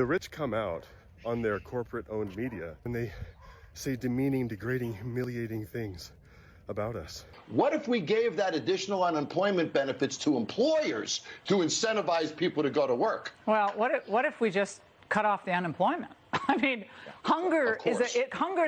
The rich come out on their corporate-owned media and they say demeaning, degrading, humiliating things about us. What if we gave that additional unemployment benefits to employers to incentivize people to go to work? Well, what if we just cut off the unemployment? I mean, hunger is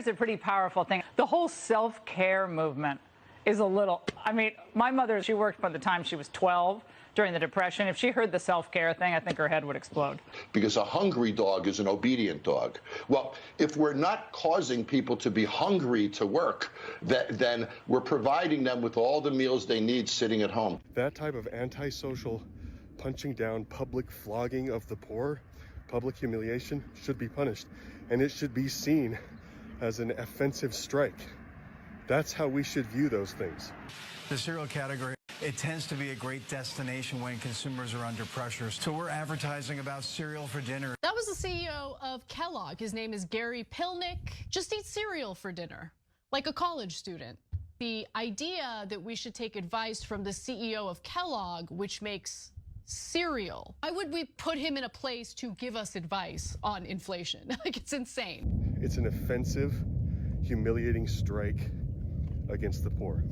a pretty powerful thing. The whole self-care movement is a little, I mean, my mother, she worked by the time she was 12 during the Depression. If she heard the self-care thing, I think her head would explode. Because a hungry dog is an obedient dog. Well, if we're not causing people to be hungry to work, then we're providing them with all the meals they need sitting at home. That type of antisocial punching down, public flogging of the poor, public humiliation should be punished, and it should be seen as an offensive strike. That's how we should view those things. The cereal category, it tends to be a great destination when consumers are under pressure. So we're advertising about cereal for dinner. That was the CEO of Kellogg. His name is Gary Pilnick. Just eat cereal for dinner, like a college student. The idea that we should take advice from the CEO of Kellogg, which makes cereal. Why would we put him in a place to give us advice on inflation? Like, it's insane. It's an offensive, humiliating strike against the poor.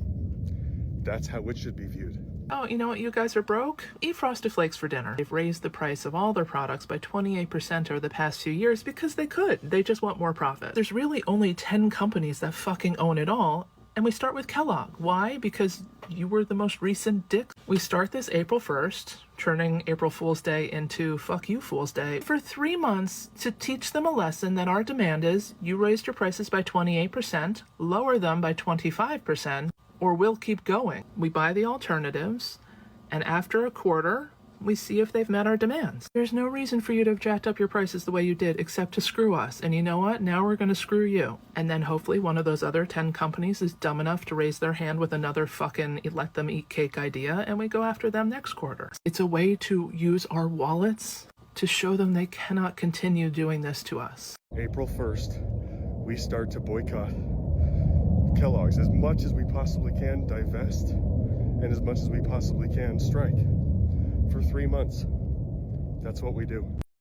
That's how it should be viewed. Oh, you know what? You guys are broke? Eat Frosted Flakes for dinner. They've raised the price of all their products by 28% over the past few years because they could. They just want more profit. There's really only 10 companies that fucking own it all. And we start with Kellogg. Why? Because you were the most recent dick. We start this April 1st, turning April Fool's Day into Fuck You Fool's Day, for 3 months to teach them a lesson that our demand is you raised your prices by 28%, lower them by 25%, or we'll keep going. We buy the alternatives, and after a quarter, we see if they've met our demands. There's no reason for you to have jacked up your prices the way you did, except to screw us. And you know what? Now we're gonna screw you. And then hopefully one of those other 10 companies is dumb enough to raise their hand with another fucking let them eat cake idea, and we go after them next quarter. It's a way to use our wallets to show them they cannot continue doing this to us. April 1st, we start to boycott Kellogg's as much as we possibly can, divest, and as much as we possibly can, strike. For 3 months. That's what we do.